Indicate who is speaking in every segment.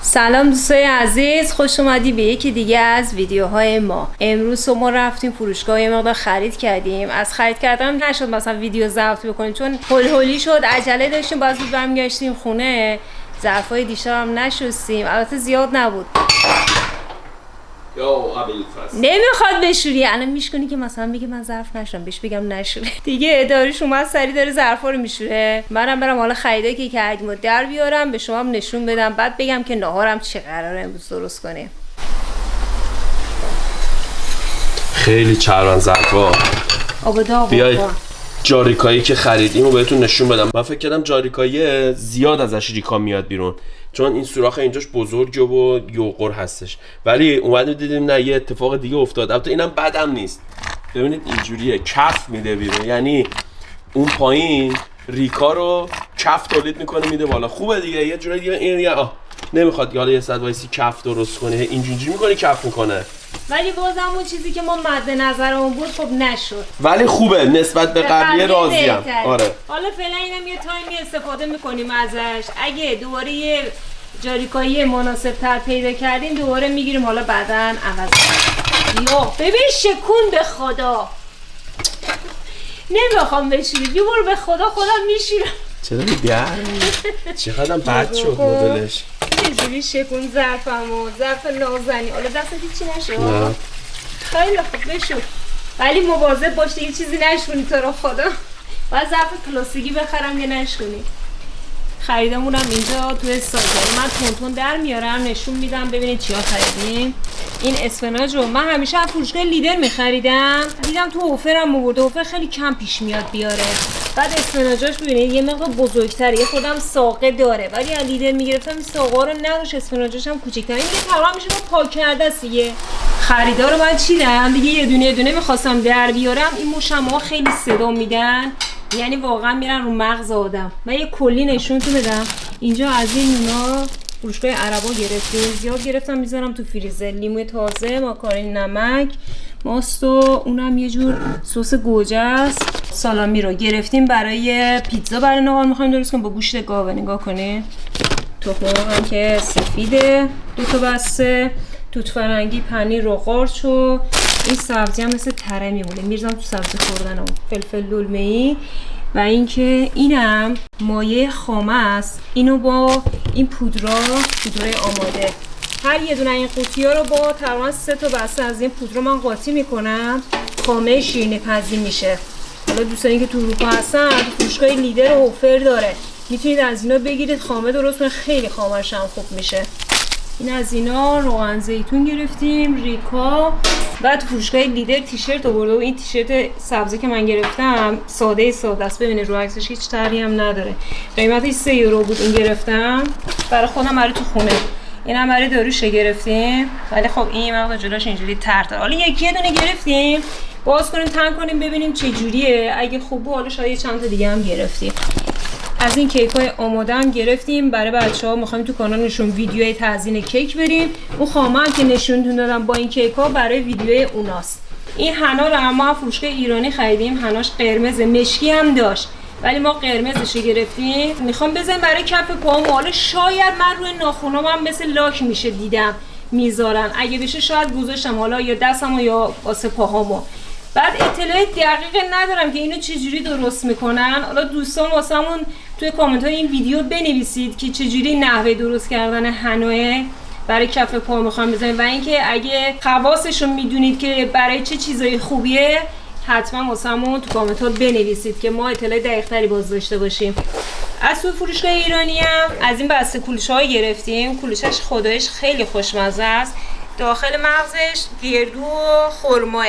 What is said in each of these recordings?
Speaker 1: سلام دوستای عزیز، خوش اومدی به یکی دیگه از ویدیوهای ما. امروز ما رفتیم فروشگاه یه مقدار خرید کردیم. از خرید کردن نشد مثلا ویدیو ضبط بکنیم چون هولی شد، عجله داشتیم، باز زود برمیگشتیم خونه. ظرفای دیشب هم نشستیم، البته زیاد نبود. نمیخواد بشوری، الان میشکنی که مثلا بگه من ظرف نشورم، بهش بگم نشوره دیگه. داریوش اومد سری داره ظرفا رو میشوره، منم برم حالا خریدایی که کردیم و در بیارم به شما هم نشون بدم، بعد بگم که ناهارم چه قراره امروز درست کنیم.
Speaker 2: خیلی چربن ظرفا. بیاید جاریکایی که خریدیم رو بهتون نشون بدم. من فکر کردم جاریکایی زیاد ازش ریکا میاد بیرون چون این سوراخ اینجاش بزرگه و یوغور هستش، ولی اومدیم دیدیم نه، یه اتفاق دیگه افتاد. البته اینم بدم نیست، ببینید اینجوریه، کف میده بیرون، یعنی اون پایین ریکا رو کف تولید میکنه میده بالا. خوبه دیگه، یه جوری دیگه این نمیخواد حالا یه صد وایسی کف درست کنه، اینجوری میکنه کف میکنه.
Speaker 1: ولی بازم اون چیزی که ما مد نظرمون بود خب نشد،
Speaker 2: ولی خوبه نسبت به قبلی راضیم. آره
Speaker 1: حالا فعلا اینم یه تایمی استفاده میکنیم ازش، اگه دوباره یه جاریکایی مناسب تر پیدا کردیم دوباره میگیریم، حالا بعداً عوض کنیم. یا ببین شکون به خدا نمیخوام بشوری، یه بار به خدا خودم میشورم.
Speaker 2: چرا گرم؟ چقدرم بد شد مدلش.
Speaker 1: اینجوری شکون ظرفمو، ظرف نازنی. حالا دست هیچی نشد؟ خیلی خوب بشور، ولی مواظب باش دیگه چیزی نشونی تو رو خدا. باید ظرف پلاستیکی بخرم یا نشونی. خریدمونم اینجا توی سایت، من تون در میارم نشون میدم ببینید چیا خریدیم. این اسفناج رو من همیشه از فروشگاه لیدر میخریدم، دیدم تو اوفرم آورده، اوفر خیلی کم پیش میاد بیاره. بعد اسفناجاش ببینید یه مقدار بزرگتره، یه خودم ساقه داره، ولی از لیدر میگرفتم این ساقه رو نداشت، اسفناجاش هم کوچیک‌تره. این دیگه تقریبا میشه با پاک کرده است دیگه. خریدا رو من چیدم دیگه، یه دونه میخواستم در بیارم. این مشمع‌ها خیلی صدا میدن، یعنی واقعا میرن رو مغز آدم. من یه کلی نشونتون بدم. اینجا از این اونا فروشگاه عربا گرفتیم، زیاد گرفتم میذارم تو فریزر. لیمو تازه، ماکارونی نمک، ماست و اونم یه جور سس گوجه است. سالامی رو گرفتیم برای پیتزا، برای نهار میخوایم درست کنیم با گوشت گاوه. نگاه کنید، تخم مرغ هم که سفیده، 2 تا بسته، توت فرنگی، پنیر و قارچ و این سبزی هم مثل تره میمونه، میرزم تو سبزی خوردن. فلفل دلمه‌ای و اینکه اینم مایه خامه است. اینو با این پودرای آماده، هر یه دونه این قوطی‌ها رو با تقریبا 3 تا بسته از این پودر من قاطی میکنم، خامه شیرینی پزی میشه. حالا دوستانی که تو اروپا هستن تو فروشگاه لیدر و اوفر داره، میتونید از اینا بگیرید، خامه درست کنه، خیلی خامه‌ش هم خوب میشه. این از اینا روغن زیتون گرفتیم، ریکا. بعد فروشگاه لیدر تیشرت آورده و این تیشرت سبزی که من گرفتم ساده است، ببینید رو عکسش هیچ طرحی هم نداره. قیمتش 3 یورو بود. این گرفتم برای خودم، برای تو خونه. اینم برای داریوش گرفتیم، ولی خب این مقدار جلوش اینجوری ترتر. حالا یکی دونه گرفتیم، باز کنیم تن کنیم ببینیم چه جوریه. اگه خوب بود حالا شاید چند تا دیگه هم گرفتیم. از این کیک های آماده هم گرفتیم برای بچه‌ها، می‌خوایم تو کانالشون ویدیوی تزیین کیک بریم. اون خامه هم که نشونتون دادم با این کیک ها برای ویدیوی اوناست. این حنا رو ما فروشگاه ایرانی خریدیم، حناش قرمز مشکی هم داشت ولی ما قرمزش رو گرفتیم. میخوام بزنم برای کف پاهم، حالا شاید من روی ناخنام هم مثل لاک میشه دیدم میذارن، اگه بشه شاید گذاشتم حالا یا دستمو یا واسه پاهامو. بعد اطلاع دقیق ندارم که اینو چجوری درست میکنن. حالا دوستان واسمون توی کامنت های این ویدیو بنویسید که چجوری نحوه درست کردن حناه برای کف پا میخوام بزنیم، و اینکه اگه خواصش رو میدونید که برای چه چیزای خوبیه حتما واسمون تو کامنت ها بنویسید که ما اطلاع دقیق تری باز داشته باشیم. از تو فروشگاه ایرانی هم از این بسته کلوچه های گرفتیم. کلوچه‌اش خدایش خیلی خوشمزه است، داخل مغزش گردو و خرماه.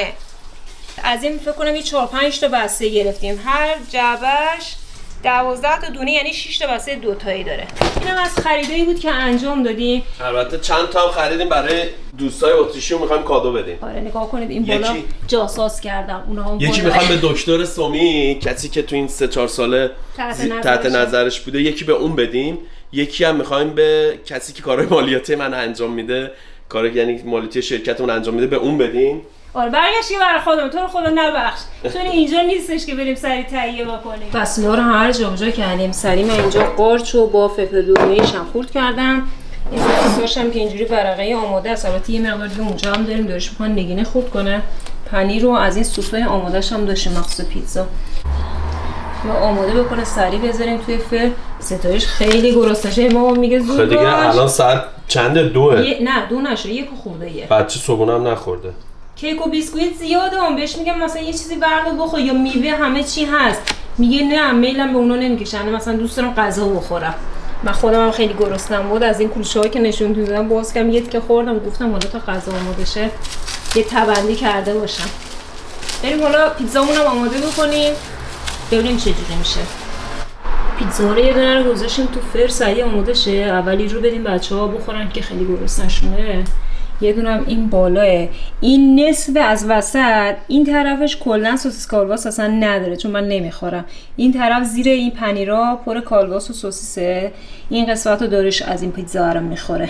Speaker 1: از این فکر کنم 4-5 تا بسته گرفتیم، هر جعبه‌اش 12 تا دونه، یعنی 6 تا بسته 2 تایی داره. اینم از خریدایی بود که انجام دادیم.
Speaker 2: البته چند تا هم خریدیم برای دوستای اتریشی رو می‌خوایم کادو بدیم.
Speaker 1: آره نگاه کنید این بالا جاساس کردم اونها.
Speaker 2: یکی می‌خوام به دکتر سومی، کسی که تو این 3-4 ساله تحت نظرش بوده، یکی به اون بدیم. یکی هم می‌خوایم به کسی که کارهای مالیاتی من انجام میده، کار یعنی مالیاتی شرکتمون انجام میده، به اون بدیم.
Speaker 1: آره برگشتی برای خودم، تو رو خدا نبخش چون اینجا نیستش که بریم سری تهیه بکنیم. فصل‌ها رو هر جا کردیم. سری من اینجا قارچ و با فلفل دلمه‌ای شم خورد کردم. این سساش هم که اینجوری ورقه آماده است. البته یه مقدار دیگه اونجا هم داریم دارش میخوان نگینه خوب کنه. پنیر رو از این سس‌های آمادهش هم داشته مخصوص پیتزا. ما آماده بکنه سریع بذاریم توی فر. ستایش خیلی گرسنشه. ما میگه زود باش.
Speaker 2: دیگه الان ساعت چنده؟ 2؟
Speaker 1: نه 2 نشده، 1 خورده.
Speaker 2: بچه صبحونه هم نخورده.
Speaker 1: کیک و بیسکویت زیاده. هم بهش میگم مثلا یه چیزی بردار بخور یا میوه، همه چی هست. میگه نه، میلم به اونا نمیکشن. مثلا دوست دارم غذا بخورم. من خودم هم خیلی گرسنم بود. از این کلوچه‌ای که نشون دادم باز کردم یه تیکه خوردم. گفتم حالا تا غذا آماده شه یه تبندی کرده باشم. بریم حالا پیتزامون رو آماده بکنیم ببینیم چه جوری میشه. پیتزا رو یه دونه رو گذاشتیم تو فر سریع آماده شه. اولی رو بدیم بچه‌ها بخورن که خیلی گرسنه‌شونه. یه دونه هم این بالاه، این نصف از وسط، این طرفش کلا سوسیس کالباس اصلا نداره چون من نمیخورم. این طرف زیر این پنیرا پر کالباس و سوسیسه. این قسمت رو دارش از این پیتزا رو میخوره.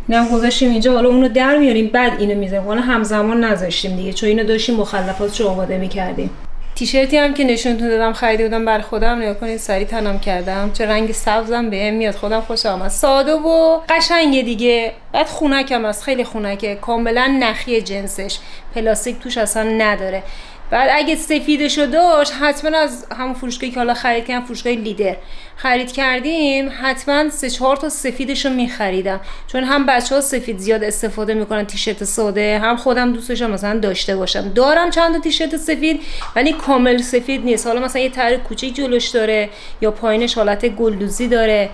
Speaker 1: اینم گذاشتیم اینجا. حالا اونو در میاریم بعد اینو میذاریم. حالا همزمان نذاشتیم دیگه چون اینو داشتیم مخلفاتشو آماده میکردیم. تیشرتی هم که نشونتون دادم خریده بودم برای خودم. نگاه کنید سریع تنم کردم. چه رنگ سبزم بهم میاد. خودم خوشم اومد. ساده و قشنگه دیگه. بعد خونکم است، خیلی خونکه، کاملا نخی جنسش، پلاستیک توش اصلا نداره. بعد اگه سفیدشو داشت حتما از همون فروشگاهی که حالا خرید کردم، فروشگاه لیدر خرید کردیم، حتما 3-4 تا سفیدشو میخریدم چون هم بچه‌ها سفید زیاد استفاده میکنن تیشرت ساده، هم خودم دوست داشتم مثلا داشته باشم. دارم چند تا تیشرت سفید ولی کامل سفید نیست. حالا مثلا یه تر کوچیک جلوش داره یا پایینش حالت گلدوزی داره،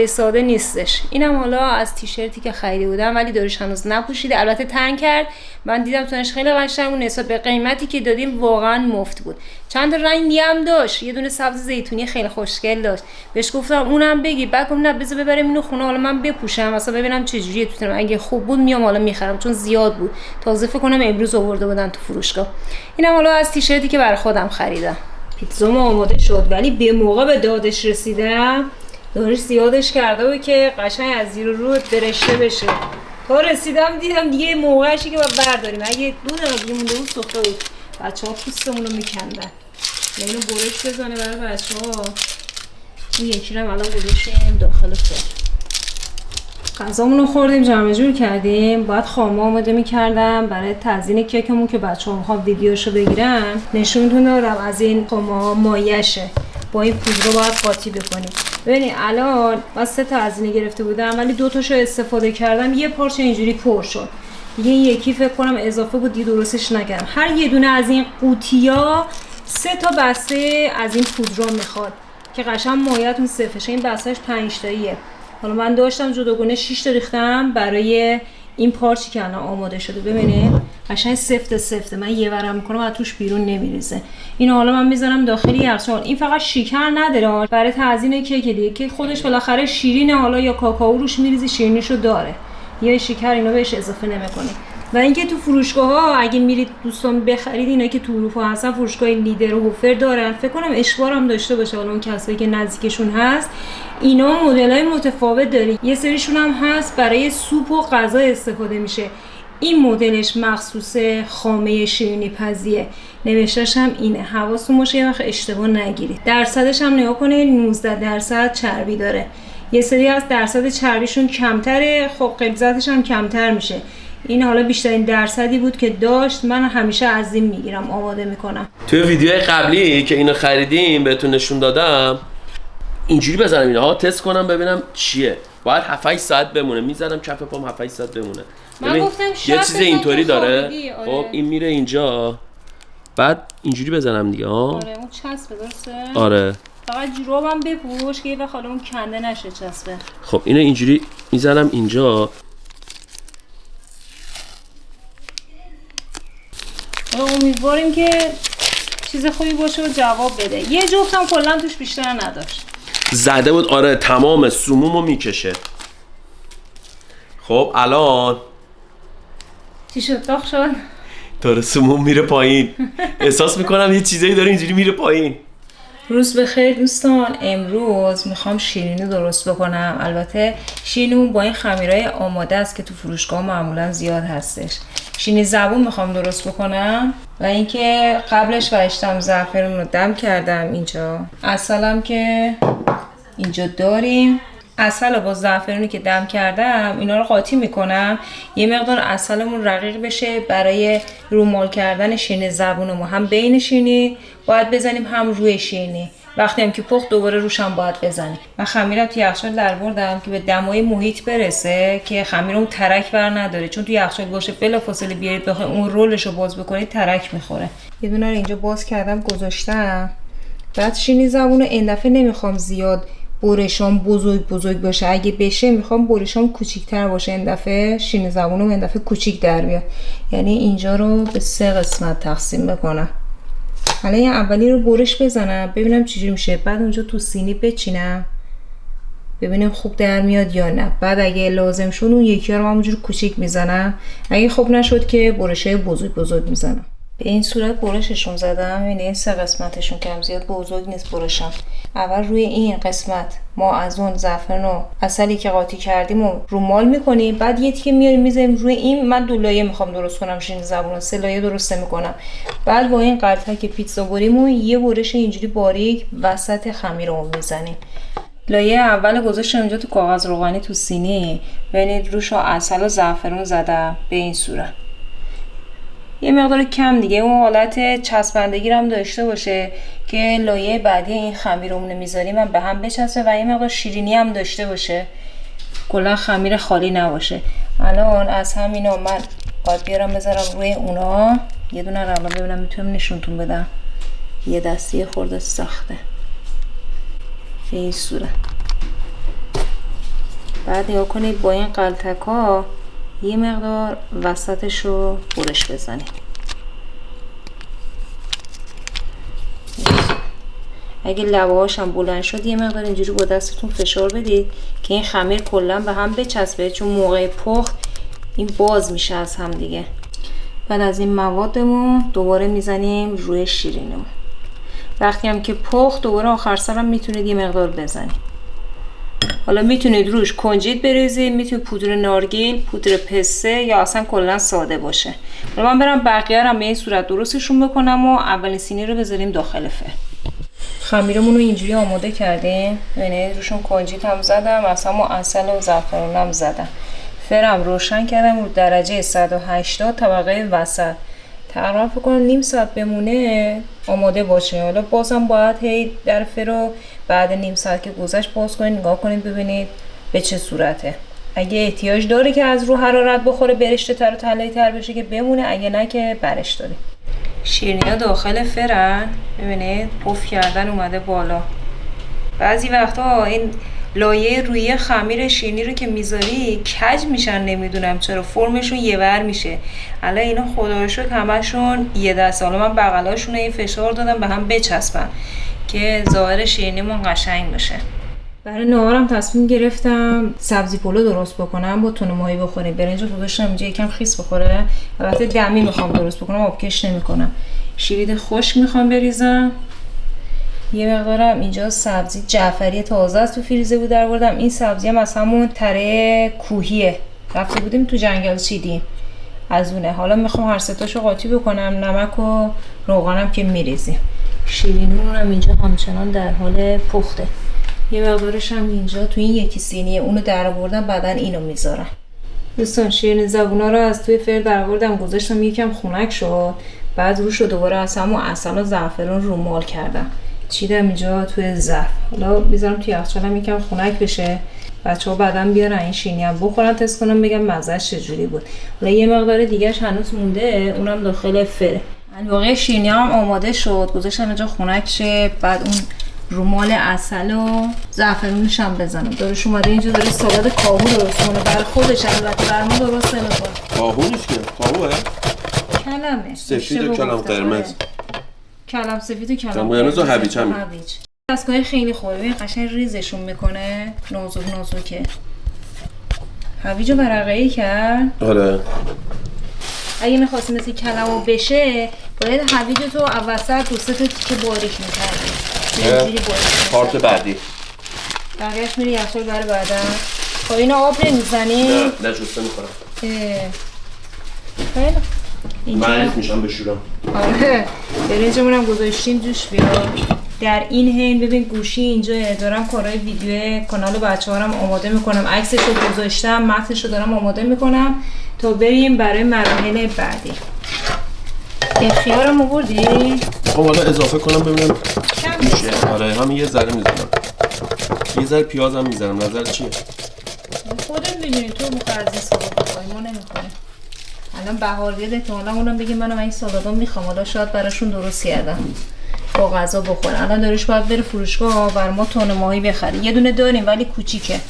Speaker 1: ساده نیستش. اینم حالا از تیشرتی که خریده بودم ولی دارش هنوز نپوشیده. البته تنگ کرد. من دیدم تونش خیلی قشنگ بود. نسبت به قیمتی که دادیم واقعا مفت بود. چند تا رنگی هم داشت. یه دونه سبز زیتونی خیلی خوشگل داشت. بهش گفتم اونم بگی. بعد گفتم نه بذار ببریم اینو خونه حالا من بپوشم مثلا ببینم چه جوریه تو تنم. اگه خوب بود میام حالا میخرم چون زیاد بود. تازه فکر کنم امروز آورده بودن تو فروشگاه. اینم حالا از تیشرتی که برای خودم خریدم. پیتزا آماده شد ولی به موقع به دادش رسیدم. دارش زیادش کرده بود که قشنگ از زیر رو برشته بشه. تا رسیدم دیدم دیگه موقعشی که باید برداریم. اگه 2 دقیقه دیگه مونده بود سفره بود. بچه‌ها پوستمون رو میکندن. اینو برش بزنه برای بچه‌ها. این یکی رو الان گذاشتیم داخل فر. غذامون رو خوردیم، جمع جور کردیم. باید خامه آماده می‌کردم برای تزیین کیکمون که بچه‌ها می‌خوان ویدیوشو بگیرن. نشونتون دادم از این خامه مایشه. با این پودر رو باید قاطی بکنیم. ببینید الان من 3 تا از اینه گرفته بودم ولی 2 تاشو استفاده کردم. یه پارچه اینجوری پر شد. دیگه این یکی فکر کنم اضافه بود دیگه درستش نکردم. هر یه دونه از این قوطیا 3 تا بسته از این پودر میخواد که قشنگ مایه‌تون صفرشه. این بستهش 5 تاییه. حالا من داشتم جداگونه 6 تا ریختم برای این پارچی که الان آماده شده. ببینید قشنگ سفت من یه ورم میکنم از توش بیرون نمیریزه. اینو حالا من میذارم داخل یخچال. این فقط شکر نداره برای تزیین کیک دیگه. کیک خودش بالاخره شیرینه، حالا یا کاکائو روش میریزی شیرینیشو داره یا شکر اینو بهش اضافه نمیکنی. و اینکه تو فروشگاه ها اگه میرید دوستان بخرید، اینا که تو اروپا هستن فروشگاه لیدر و هوفر دارن، فکر کنم اشبار هم داشته باشه. حالا اون کسایی که نزدیکشون هست اینا مدلای متفاوت داره. یه سریشون هم هست برای سوپ و غذا استفاده میشه. این مدلش مخصوص خامه شیرینی پزیه. نوشتهش هم اینه. حواستون باشه یه وقت اشتباه نگیرید. درصدش هم نگاه کنید 19% چربی داره. یه سری از درصد چربیشون کمتره، خب غلظتش هم کمتر میشه. این حالا بیشترین درصدی بود که داشت. من همیشه از این میگیرم آماده میکنم.
Speaker 2: توی ویدیوهای قبلی که اینو خریدیم بهتون نشون دادم اینجوری بزنم اینها تست کنم ببینم چیه. باید 7-8 ساعت بمونه. میزنم کف پام 7-8 ساعت بمونه.
Speaker 1: من گفتم
Speaker 2: یه چیز اینطوری داره.
Speaker 1: آره.
Speaker 2: خب این میره اینجا بعد اینجوری بزنم دیگه.
Speaker 1: آره اون چسبه درسته؟
Speaker 2: آره
Speaker 1: فقط جورابم بپوش که یه وقت حالا اون کنده نشه چسبه.
Speaker 2: خب اینو اینجوری میزنم اینجا.
Speaker 1: امیدواریم که چیز خوبی باشه و جواب بده. یه جفتم کلا توش بیشتر نداشت.
Speaker 2: زده بود آره تمام سمومو میکشه. خب الان
Speaker 1: چی شد؟ داغ شد؟
Speaker 2: داره سموم میره پایین. احساس میکنم یه چیزایی داره اینجوری میره پایین.
Speaker 1: روز بخیر دوستان. امروز میخوام شیرینی درست بکنم. البته شیرینیمون با این خمیرای آماده است که تو فروشگاه معمولا زیاد هستش. شیرینی زبون میخوام درست بکنم و اینکه قبلش فرشتم زعفرون رو دم کردم اینجا. عسلم که اینجا داریم. عسل با زعفرونی که دم کردم اینا رو قاطی میکنم، یه مقدار عسلمون رقیق بشه برای رومال کردن شیرینی زبونمون. هم بین شیرینی باید بزنیم هم روی شیرینی، وقتی هم که پخت دوباره روش هم باید بزنیم. من خمیرم توی یخچال در بردم که به دمای محیط برسه که خمیرمون ترک بر نداره، چون توی یخچال باشه بلافاصله بیارید بخواید اون رولش رو باز بکنید ترک میخوره. یه دونه رو اینجا باز کردم گذاشتم. بعد شیرینی زبون رو این دفعه نمیخوام زیاد برشام بزرگ باشه، اگه بشه میخوام برشام کوچیک‌تر باشه. این دفعه شیرینی زبونم این دفعه کوچیک در بیاد، یعنی اینجا رو به 3 قسمت تقسیم بکنم. حالا این اولی رو برش بزنم ببینم چجوری میشه، بعد اونجا تو سینی بچینم ببینم خوب در میاد یا نه. بعد اگه لازم شد اون یکی رو همونجوری کوچیک میزنم، اگه خوب نشد که برشای بزرگ میزنم. به این صورت برششون زدم. این 3 قسمتشون کم زیاد بزرگ نیست برشم. اول روی این قسمت ما از اون زعفران و عسلی که قاطی کردیم و رومال میکنیم، بعد یه تیکه میاریم میذاریم روی این. من 2 لایه میخوام درست کنم شیرینی زبون، 3 لایه درست میکنم. بعد با این قلتک پیتزا بریمون یه برش اینجوری باریک وسط خمیرمون میزنیم. لایه اول گذاشتم اینجا تو کاغذ روغنی تو سینی، ببینید روش عسل و زعفران زدم به این صورت. یه مقدار کم دیگه اون حالت چسبندگی رو هم داشته باشه که لایه بعدی این خمیرمون میذاریم هم به هم بچسبه و یه مقدار شیرینی هم داشته باشه، کلا خمیر خالی نباشه. الان از همینا من باید بیارم بذارم روی اونا. یه دونه رو الان ببینم میتونم نشونتون بدم، یه دستی خورده سخته به این صورت. بعد نگاه کنید با این قلتک ها یه مقدار وسطش رو برش بزنید. اگه لبه هاش هم بلند شد یه مقدار اینجوری با دستتون فشار بدید که این خمیر کلا به هم بچسبه، چون موقع پخت این باز میشه از هم دیگه. بعد از این موادمون دوباره میزنیم روی شیرینمون. وقتی هم که پخت دوباره آخر سرم میتونید یه مقدار بزنید. حالا میتونید روش کنجد بریزید، میتونید پودر نارگیل، پودر پسته یا اصلا کلا ساده باشه. حالا من برم بقیه رو به این صورت درستشون بکنم و اولین سینی رو بذاریم داخل فر. خمیرمون رو اینجوری آماده کردیم. ببینید روشون کنجد هم زدم، اصلا عسل و زعفران هم زدم. فرم روشن کردم رو درجه 180 طبقه وسط. تقریبا فکر کنم نیم ساعت بمونه آماده باشه. حالا بازم باید هی در فرو بعد نیم ساعت که گذشت باز کنید نگاه کنید ببینید به چه صورته. اگه احتیاج داره که از رو حرارت بخوره برشته تر و طلایی تر بشه که بمونه، اگه نه که برش داره. شیرینی‌ها داخل فرن ببینید پف کردن اومده بالا. بعضی وقتا این لایه روی خمیر شیرینی رو که میذاری کج میشن، نمیدونم چرا فرمشون یه ور میشه. الان اینا خدا رو شکر همشون یه دست. حالا من بغلاشون این فشار دادم به هم بچسبن که ظاهر شیرینیمون قشنگ بشه. برای نهارم تصمیم گرفتم سبزی پلو درست بکنم با تون ماهی بخوریم. برنج گذاشتم اینجا یکم خیس بخوره. البته دمی میخوام درست بکنم، آبکش نمیکنم. شیرید خشک میخوام بریزم. یه مقدارم اینجا سبزی جعفری تازه است تو فریزر بود در بردم. این سبزی هم از همون تره کوهیه، رفته بودیم تو جنگل چیدیم از اونه. حالا میخوام هر سه تاشو قاطی بکنم، نمک و روغنم که میریزیم. شیرینیمون هم اینجا همچنان در حال پخته. یه مقدارش هم اینجا تو این یکی سینیه، اونو در آوردم بعدن اینو میذارم. دوستان شیرینی زبونا رو از توی فر در آوردم گذاشتم یکم خنک شد، بعد روش رو دوباره از همون عسل و زعفران رومال کردم چیدم اینجا توی ظرف. حالا میذارم توی یخچالم یکم خنک بشه، بچه‌ها بعداً بیارن این شیرینی هم بخورن تست کنم بگم مزه‌اش چجوری بود. حالا یه مقدار دیگه‌اش هنوز مونده، اونم داخل فره. واقعا شیرینی هم آماده شد، گذاشتم اینجا خنک شه، بعد اون رومال عسل و زعفرونش هم بزنم. دارش اومده اینجا داره سالاد کاهو درست کنه برای خودش، البته برای ما درست نمی‌کنه.
Speaker 2: کاهو نیست که، کاهوه.
Speaker 1: کلمه.
Speaker 2: سفید و کلم قرمز.
Speaker 1: کلم سفید و کلم
Speaker 2: قرمز و هویج هم.
Speaker 1: دستگاه خیلی خوبه، ببین قشنگ ریزشون میکنه، نازکه. هویجو ورقه‌ای کرد.
Speaker 2: آره.
Speaker 1: اگه می‌خواستی مثل کلمو بشه، باید هویجو تو وسط دو سه تا تیکه باریک می‌کردی.
Speaker 2: پارت بعدی.
Speaker 1: بقیه‌اش میره یخچال برای بعدا. خب اینو آب نمی‌زنی؟
Speaker 2: نه جسته می‌خورم.
Speaker 1: خیلی.
Speaker 2: مریض میشم بشورم.
Speaker 1: آره. برنجمون هم گذاشتیم جوش بیاد. در این حین ببین گوشی اینجا دارم کارهای ویدیو کانال بچه‌ها رو آماده میکنم، عکسشو گذاشتم، متنشو دارم آماده میکنم تا بریم برای مراحل بعدی. خیارم آوردی؟
Speaker 2: خب حالا اضافه کنم ببینم میشه. آره همین یه ذره میزنم، یه ذره پیاز هم میزنم. نظر چیه؟
Speaker 1: خودت میدونی، تو میخوای از این سالاد بخوای، ما نمیخوایم. الان بهاریه احتمالاً اونم بگه منم این سالادو میخوام، حالا شاید براشون درست کردم با غذا بخورن. الان داریش باید بره فروشگاه بر ما تون ماهی بخره. یه دونه داریم ولی کوچیکه.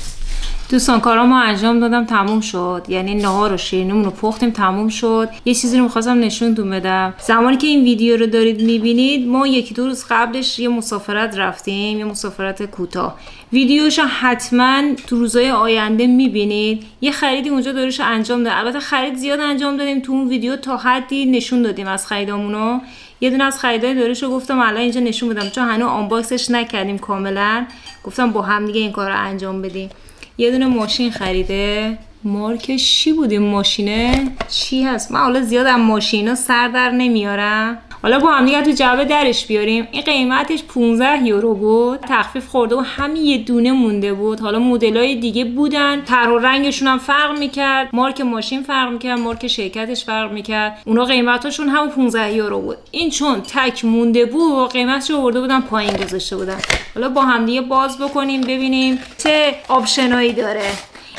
Speaker 1: دوستان کارامو انجام دادم، تموم شد. یعنی نهار و شیرینیمون رو پختیم، تموم شد. یه چیزی رو می‌خواستم نشونتون بدم. زمانی که این ویدیو رو دارید می‌بینید ما یکی دو روز قبلش یه مسافرت رفتیم، یه مسافرت کوتاه. ویدیوشو حتما تو روزهای آینده می‌بینید. یه خریدی اونجا داریش انجام داد. البته خرید زیاد انجام دادیم تو اون ویدیو، تا حدی نشون دادیم از خریدامونو. یه دونه از خریدای داریشو گفتم الان اینجا نشون بدم چون هنوز آنباکسش نکردیم کاملا. گفتم با هم دیگه این کارو انجام بدیم. یه دونه ماشین خریده، مارکش چی بود این ماشینه؟ چی هست؟ من حالا زیاد از ماشینا سر در نمیارم. حالا با هم دیگه تو جعبه درش بیاریم. این قیمتش 15 یورو بود، تخفیف خورده و همین یه دونه مونده بود. حالا مدلای دیگه بودن، طرح و رنگشون هم فرق میکرد، مارک ماشین فرق میکرد، مارک شرکتش فرق میکرد. اونا قیمتاشون هم 15 یورو بود. این چون تک مونده بود قیمتش رو آورده بودن پایین گذاشته بودن. حالا با هم دیگه باز بکنیم ببینیم چه آپشنایی داره.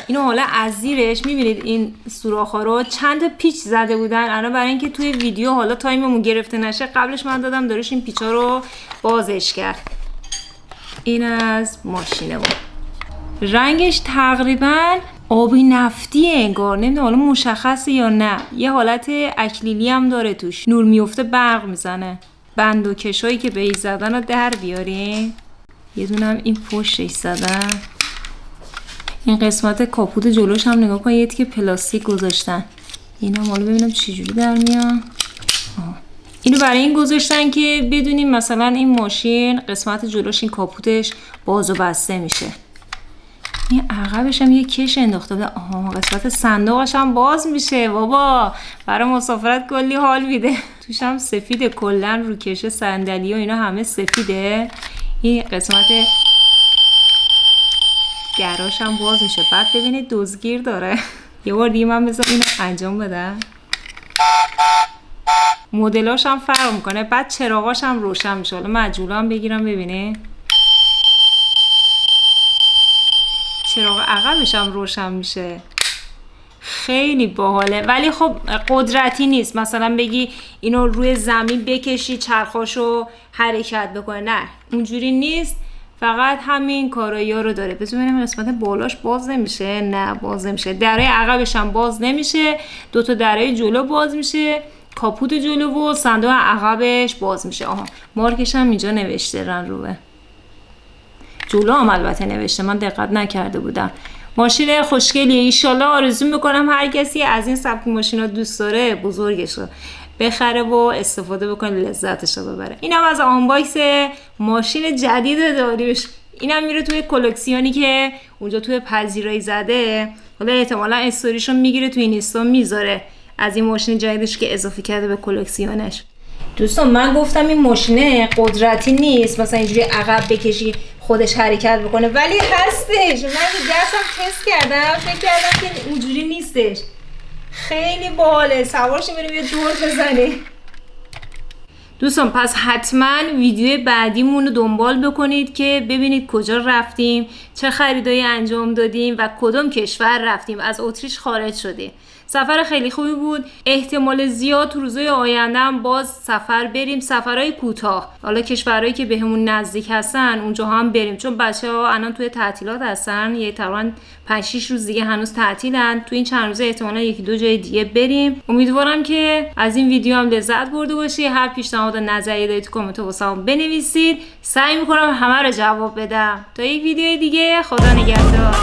Speaker 1: اینو حالا از زیرش میبینید این سوراخ‌ها رو چند تا پیچ زده بودن. الان برای اینکه توی ویدیو حالا تایممون گرفته نشه قبلش من دادم دارش این پیچا رو بازش کرد. این از ماشینه بود. رنگش تقریبا آبی نفتی انگار، نمیدونم حالا مشخصه یا نه. یه حالت اکلیلی هم داره توش، نور میفته برق میزنه. بند و کشایی که بهش زدن رو در بیاریم. یه دونه هم این پشتش زدن. این قسمت کاپوت جلوش هم نگاه کنید که پلاستیک گذاشتن. اینا حالا ببینم چجوری در میان. اینو برای این گذاشتن که بدونیم مثلا این ماشین قسمت جلوش این کاپوتش باز و بسته میشه. این عقبش هم یه کش انداخته بوده. قسمت صندوقش هم باز میشه. بابا برای مسافرت کلی حال میده. توش هم سفیده، کلا رو کش صندلی و اینا همه سفیده. این قسمت گراش هم باز میشه. بعد ببینید دزگیر داره. یه بار دیگه من بذار اینو انجام بدم. مدلاش هم فرق میکنه. بعد چراغاش هم روشن میشه. حالا مجبورا هم بگیرم ببینه. چراغ عقبش هم روشن میشه. خیلی باحاله ولی خب قدرتی نیست مثلا بگی اینو روی زمین بکشی چرخاشو حرکت بکنه، نه اونجوری نیست. فقط همین کارایی‌ها رو داره. بذار ببینم قسمت بالاش باز نمیشه. نه باز نمیشه. دره عقبش هم باز نمیشه. دو تا دره جلو باز میشه. کاپوت جلو و صندوق عقبش باز میشه. مارکش هم اینجا نوشته رن روه. جلو هم البته نوشته، من دقت نکرده بودم. ماشین خوشگلیه. ایشالله آرزو میکنم هر کسی از این سبک ماشینا دوست داره بزرگش رو بخره و استفاده بکنه، لذتش رو ببره. اینم از آنباکس ماشین جدید داریوش. اینم میره توی کلکسیونی که اونجا توی پذیرایی زده. حالا احتمالاً استوریشو میگیره توی اینستا میذاره از این ماشین جدیدش که اضافه کرده به کلکسیونش. دوستان من گفتم این ماشینه قدرتی نیست مثلا اینجوری عقب بکشی خودش حرکت بکنه، ولی هستش. من دستم تست کردم فکر کردم که اونجوری نیستش. خیلی باحاله. سوارش بریم یه دور بزنیم. دوستان پس حتما ویدیو بعدیمون رو دنبال بکنید که ببینید کجا رفتیم، چه خریدایی انجام دادیم و کدوم کشور رفتیم. از اتریش خارج شدیم. سفر خیلی خوبی بود. احتمال زیاد تو روزهای آینده هم باز سفر بریم، سفرهای کوتاه. حالا کشورهایی که بهمون نزدیک هستن اونجا هم بریم، چون بچه‌ها الان توی تعطیلات هستن. یه تقریبا 5-6 روز دیگه هنوز تعطیلن. تو این چند روزه احتمالاً 1-2 جای دیگه بریم. امیدوارم که از این ویدیو هم لذت برده باشی. هر پیشنهاد و نظری دارید تو کامنت واسم بنویسید. سعی می‌کنم همه رو جواب بدم. تا یک ویدیو دیگه، خدا نگهدار.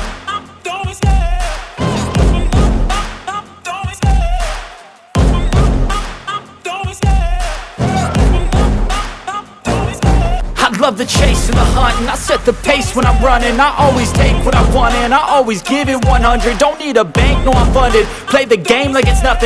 Speaker 3: Love the chase and the hunt, and I set the pace when I'm running. I always take what I want and I always give it 100. Don't need a bank, no I'm funded. Play the game like it's nothing.